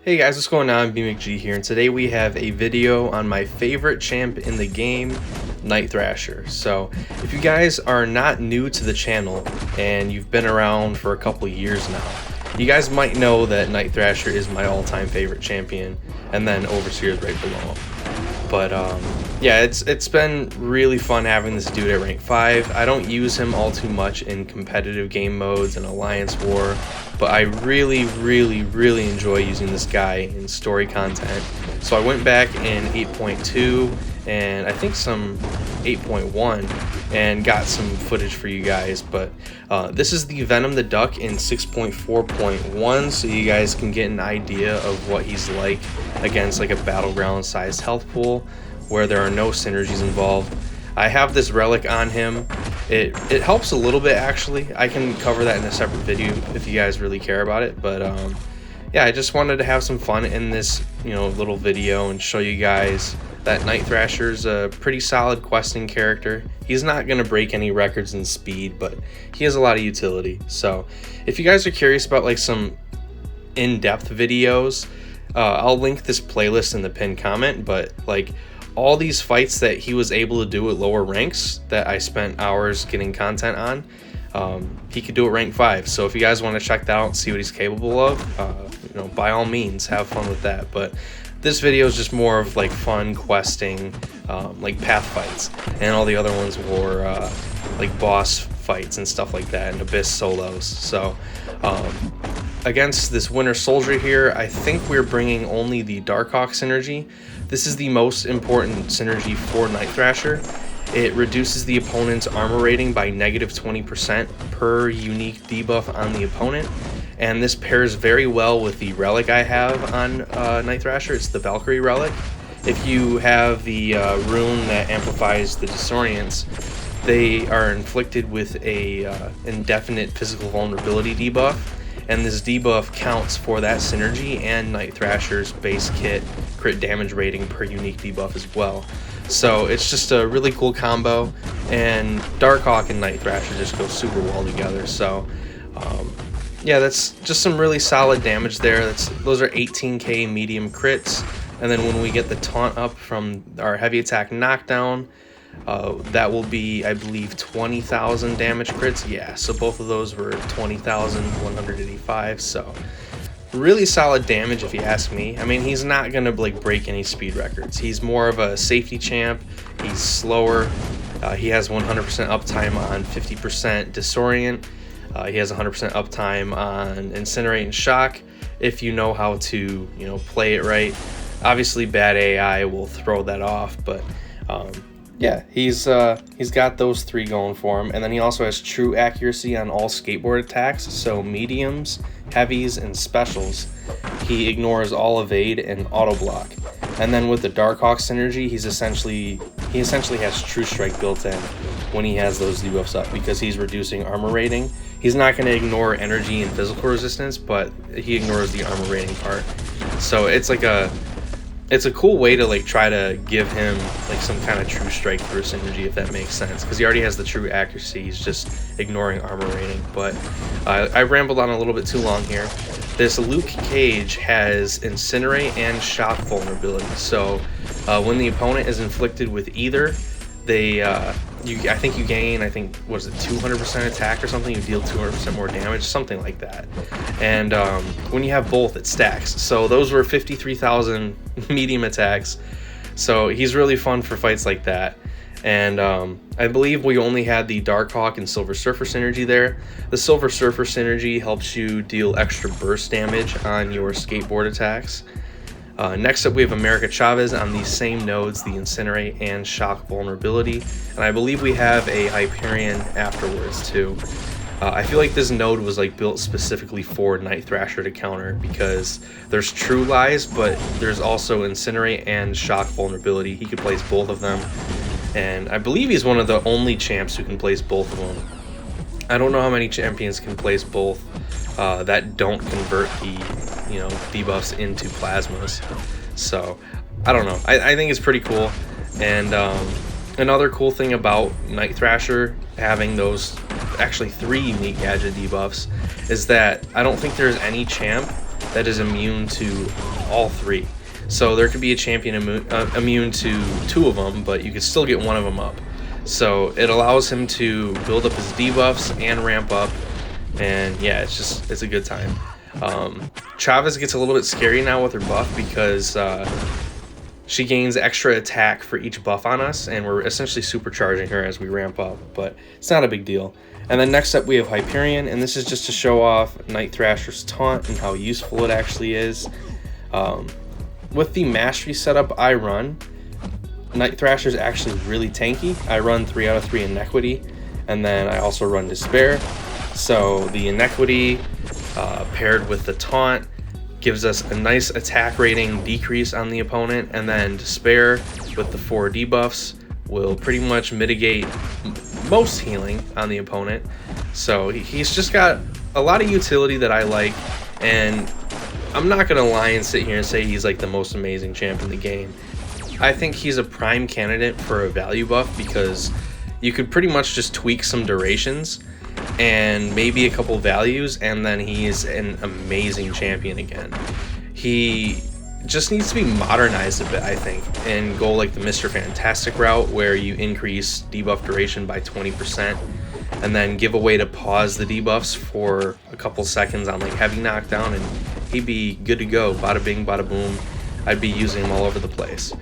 Hey guys, what's going on? BMcG here, and today we have a video on my favorite champ in the game, THRASHER. So, if you guys are not new to the channel and you've been around for a couple years now, you guys might know that THRASHER is my all-time favorite champion, and then Overseer is right below him. But yeah, it's been really fun having this dude at rank 5. I don't use him all too much in competitive game modes and Alliance War, but I really enjoy using this guy in story content. So I went back in 8.2 and I think some 8.1 and got some footage for you guys. But this is the Venom the Duck in 6.4.1, so you guys can get an idea of what he's like against like a battleground sized health pool where there are no synergies involved. I have this relic on him. It helps a little bit actually. I can cover that in a separate video if you guys really care about it. But yeah, I just wanted to have some fun in this little video and show you guys that THRASHER's a pretty solid questing character. He's not gonna break any records in speed, but he has a lot of utility. So if you guys are curious about like some in-depth videos, I'll link this playlist in the pinned comment. But like all these fights that he was able to do at lower ranks that I spent hours getting content on, he could do at rank 5. So if you guys want to check that out and see what he's capable of, by all means have fun with that. But this video is just more of like fun questing, like path fights, and all the other ones were like boss fights and stuff like that, and abyss solos. So against this Winter Soldier here, I think we're bringing only the Darkhawk synergy. This is the most important synergy for THRASHER. It reduces the opponent's armor rating by -20% per unique debuff on the opponent, and this pairs very well with the relic I have on THRASHER. It's the Valkyrie relic. If you have the rune that amplifies the disorients, they are inflicted with a indefinite physical vulnerability debuff, and this debuff counts for that synergy and THRASHER's base kit crit damage rating per unique debuff as well. So it's just a really cool combo, and Darkhawk and THRASHER just go super well together. So yeah, that's just some really solid damage there. Those are 18k medium crits, and then when we get the taunt up from our heavy attack knockdown, that will be, I believe, 20,000 damage crits. Yeah, so both of those were 20,185. So really solid damage if you ask me. I mean, he's not gonna like break any speed records. He's more of a safety champ. He's slower. He has 100% uptime on 50% disorient. He has 100% uptime on incinerate and shock if you know how to play it right. Obviously bad AI will throw that off, but yeah, he's got those three going for him. And then he also has true accuracy on all skateboard attacks, so mediums, heavies, and specials. He ignores all evade and auto block. And then with the Darkhawk synergy, he essentially has true strike built in when he has those debuffs up, because he's reducing armor rating. He's not going to ignore energy and physical resistance, but he ignores the armor rating part. So it's a cool way to like try to give him like some kind of true strike for synergy, if that makes sense, because he already has the true accuracy. He's just ignoring armor rating. But I rambled on a little bit too long here. This Luke Cage has incinerate and shock vulnerability. So when the opponent is inflicted with either, I think you gain, was it 200% attack or something? You deal 200% more damage, something like that. And when you have both, it stacks. So those were 53,000 medium attacks. So he's really fun for fights like that. And I believe we only had the Darkhawk and Silver Surfer synergy there. The Silver Surfer synergy helps you deal extra burst damage on your skateboard attacks. Next up, we have America Chavez on these same nodes, the incinerate and shock vulnerability, and I believe we have a Hyperion afterwards too. I feel like this node was like built specifically for THRASHER to counter, because there's True Lies, but there's also incinerate and shock vulnerability. He could place both of them, and I believe he's one of the only champs who can place both of them. I don't know how many champions can place both that don't convert the debuffs into plasmas. So I don't know. I think it's pretty cool. And another cool thing about THRASHER having those actually 3 unique gadget debuffs is that I don't think there's any champ that is immune to all 3. So there could be a champion immune to 2 of them, but you could still get 1 of them up. So it allows him to build up his debuffs and ramp up, and yeah, it's a good time. Chavez gets a little bit scary now with her buff because she gains extra attack for each buff on us, and we're essentially supercharging her as we ramp up, but it's not a big deal. And then next up we have Hyperion, and this is just to show off Night Thrasher's taunt and how useful it actually is. With the mastery setup I run, Night Thrasher is actually really tanky. I run 3 out of 3 Inequity, and then I also run Despair. So the Inequity paired with the taunt gives us a nice attack rating decrease on the opponent, and then Despair with the 4 debuffs will pretty much mitigate most healing on the opponent. So he's just got a lot of utility that I like, and I'm not gonna lie and sit here and say he's like the most amazing champ in the game. I think he's a prime candidate for a value buff because you could pretty much just tweak some durations and maybe a couple values, and then he is an amazing champion again. He just needs to be modernized a bit, I think, and go like the Mr. Fantastic route where you increase debuff duration by 20% and then give a way to pause the debuffs for a couple seconds on like heavy knockdown, and he'd be good to go. Bada bing, bada boom. I'd be using him all over the place.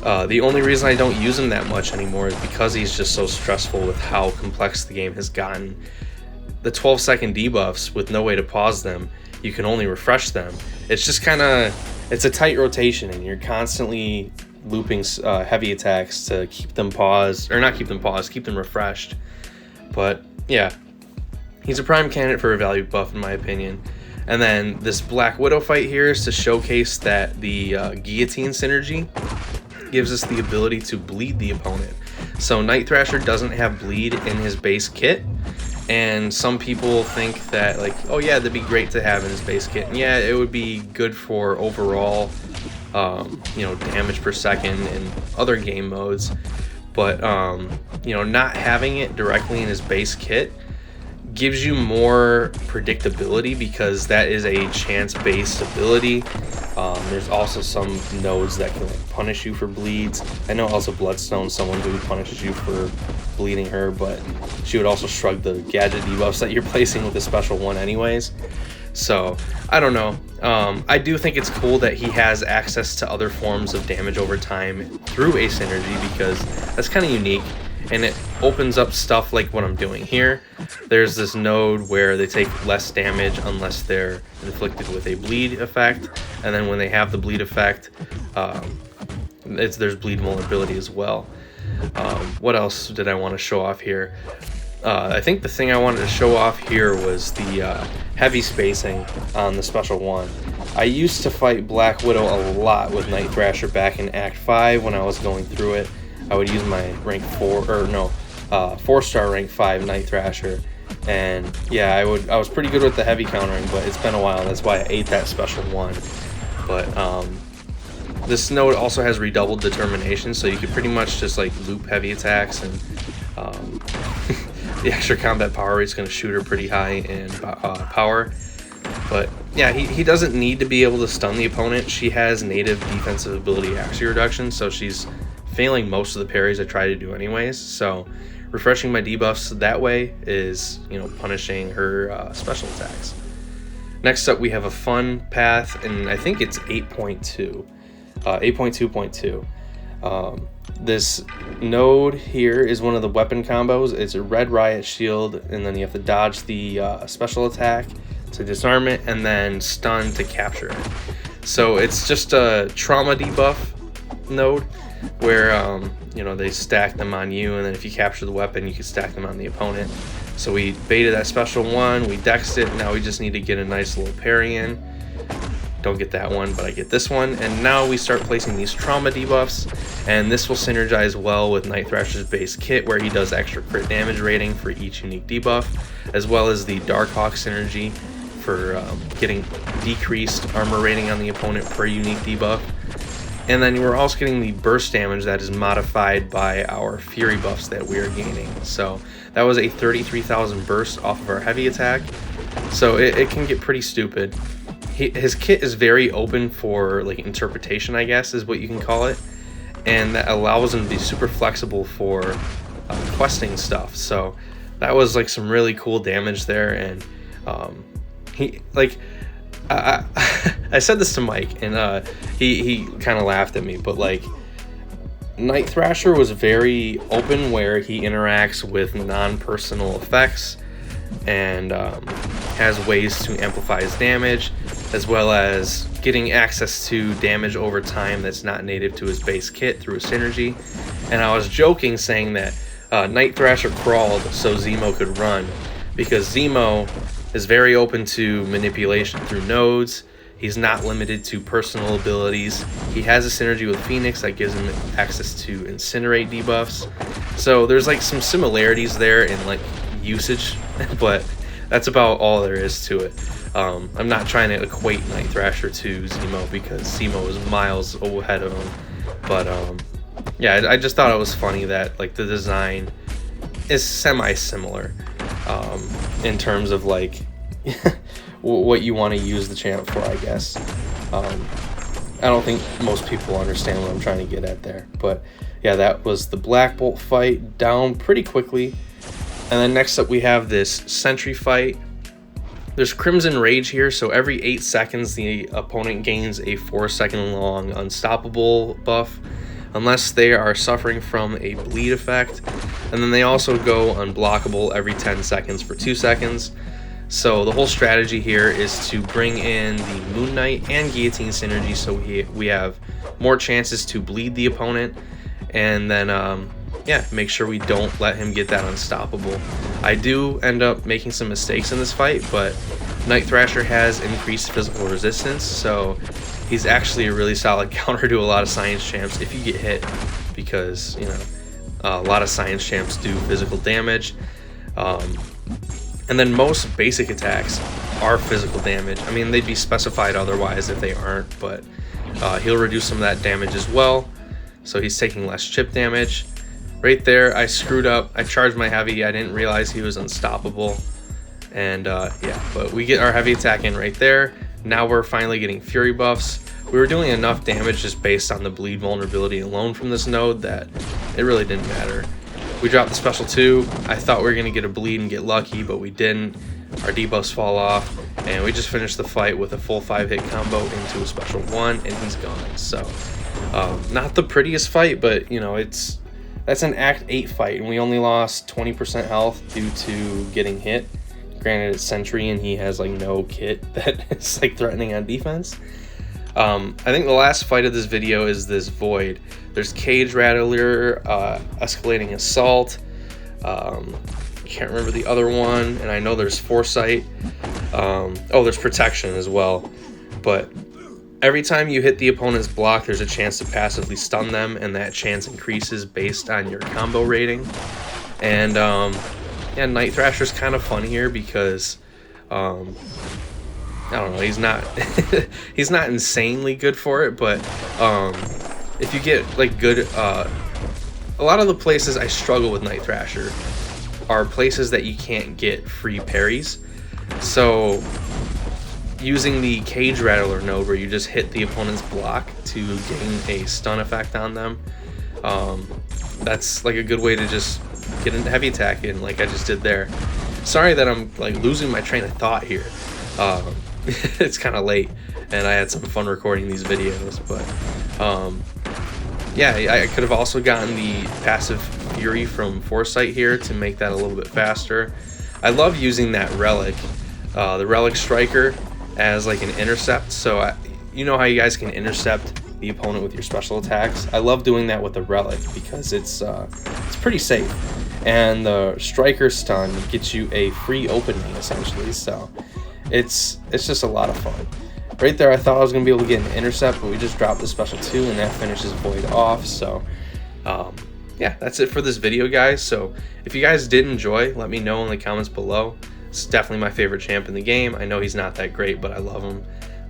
The only reason I don't use him that much anymore is because he's just so stressful with how complex the game has gotten. The 12-second debuffs with no way to pause them, you can only refresh them. It's just kind of, it's a tight rotation, and you're constantly looping heavy attacks to keep them paused, or not keep them paused, keep them refreshed. But yeah, he's a prime candidate for a value buff in my opinion. And then this Black Widow fight here is to showcase that the guillotine synergy gives us the ability to bleed the opponent. So Night Thrasher doesn't have bleed in his base kit, and some people think that like, oh yeah, that'd be great to have in his base kit. And yeah, it would be good for overall damage per second in other game modes, but not having it directly in his base kit gives you more predictability because that is a chance-based ability. There's also some nodes that can like punish you for bleeds. I know also Bloodstone's someone who punishes you for bleeding her, but she would also shrug the gadget debuffs that you're placing with the special one anyways. So I don't know. I do think it's cool that he has access to other forms of damage over time through a synergy, because that's kind of unique, and it opens up stuff like what I'm doing here. There's this node where they take less damage unless they're inflicted with a bleed effect, and then when they have the bleed effect, there's bleed vulnerability as well. What else did I want to show off here? I think the thing I wanted to show off here was the heavy spacing on the special one. I used to fight Black Widow a lot with Night Thrasher back in Act 5 when I was going through it. I would use my rank 4-star rank 5 Night Thrasher, and yeah, I was pretty good with the heavy countering, but it's been a while. That's why I ate that special one. But this node also has redoubled determination, so you could pretty much just like loop heavy attacks, and the extra combat power rate is going to shoot her pretty high in power. But yeah, he doesn't need to be able to stun the opponent. She has native defensive ability accuracy reduction, so she's failing most of the parries I try to do anyways. So refreshing my debuffs that way is, punishing her special attacks. Next up, we have a fun path, and I think it's 8.2. 8.2.2. This node here is one of the weapon combos. It's a red riot shield, and then you have to dodge the special attack to disarm it, and then stun to capture it. So it's just a trauma debuff node where they stack them on you, and then if you capture the weapon, you can stack them on the opponent. So we baited that special one, we dexed it, now we just need to get a nice little parry in. Don't get that one, but I get this one, and now we start placing these trauma debuffs, and this will synergize well with Night Thrasher's base kit, where he does extra crit damage rating for each unique debuff, as well as the Darkhawk synergy for getting decreased armor rating on the opponent per unique debuff. And then we're also getting the burst damage that is modified by our fury buffs that we are gaining. So that was a 33,000 burst off of our heavy attack, so it can get pretty stupid. his kit is very open for like interpretation, I guess is what you can call it, and that allows him to be super flexible for questing stuff. So that was like some really cool damage there. And he like I said this to Mike, and he kind of laughed at me, but like Night Thrasher was very open where he interacts with non-personal effects and has ways to amplify his damage, as well as getting access to damage over time that's not native to his base kit through a synergy. And I was joking saying that Night Thrasher crawled so Zemo could run, because Zemo is very open to manipulation through nodes. He's not limited to personal abilities. He has a synergy with Phoenix that gives him access to incinerate debuffs. So there's like some similarities there in like usage, but that's about all there is to it. I'm not trying to equate Night Thrasher to Zemo, because Zemo is miles ahead of him. But yeah, I just thought it was funny that like the design is semi-similar in terms of like what you want to use the champ for, I guess. I don't think most people understand what I'm trying to get at there. But yeah, that was the Black Bolt fight, down pretty quickly. And then next up we have this Sentry fight. There's Crimson Rage here, so every 8 seconds the opponent gains a 4-second long unstoppable buff, unless they are suffering from a bleed effect. And then they also go unblockable every 10 seconds for 2 seconds. So the whole strategy here is to bring in the Moon Knight and Guillotine synergy, so we have more chances to bleed the opponent, and then yeah, make sure we don't let him get that unstoppable. I do end up making some mistakes in this fight, but Night Thrasher has increased physical resistance, so he's actually a really solid counter to a lot of science champs if you get hit, because you know a lot of science champs do physical damage. And then most basic attacks are physical damage. I mean, they'd be specified otherwise if they aren't, but he'll reduce some of that damage as well. So he's taking less chip damage. Right there, I screwed up. I charged my heavy. I didn't realize he was unstoppable. And yeah, but we get our heavy attack in right there. Now we're finally getting fury buffs. We were doing enough damage just based on the bleed vulnerability alone from this node that it really didn't matter. We dropped the special 2. I thought we were going to get a bleed and get lucky, but we didn't. Our debuffs fall off, and we just finished the fight with a full 5-hit combo into a special 1, and he's gone. So, not the prettiest fight, but, you know, that's an Act 8 fight, and we only lost 20% health due to getting hit. Granted, it's Sentry, and he has, like, no kit that is, like, threatening on defense. I think the last fight of this video is this Void. There's Cage Rattler, Escalating Assault, can't remember the other one, and I know there's Foresight. Oh, there's Protection as well. But every time you hit the opponent's block, there's a chance to passively stun them, and that chance increases based on your combo rating. And yeah, Night Thrasher's kind of fun here because I don't know, he's not he's not insanely good for it, but if you get like good a lot of the places I struggle with Night Thrasher are places that you can't get free parries. So using the Cage Rattler node where you just hit the opponent's block to gain a stun effect on them, that's like a good way to just get a heavy attack in like I just did there. Sorry that I'm like losing my train of thought here. It's kind of late and I had some fun recording these videos, but yeah, I could have also gotten the passive Fury from Foresight here to make that a little bit faster. I love using that relic, the relic striker, as like an intercept. So you know how you guys can intercept the opponent with your special attacks? I love doing that with the relic because it's pretty safe, and the striker stun gets you a free opening essentially. So it's just a lot of fun. Right there, I thought I was gonna be able to get an intercept, but we just dropped the special 2, and that finishes Void off. So yeah, that's it for this video, guys. So if you guys did enjoy, let me know in the comments below. It's definitely my favorite champ in the game. I know he's not that great, but I love him.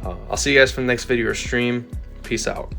I'll see you guys for the next video or stream. Peace out.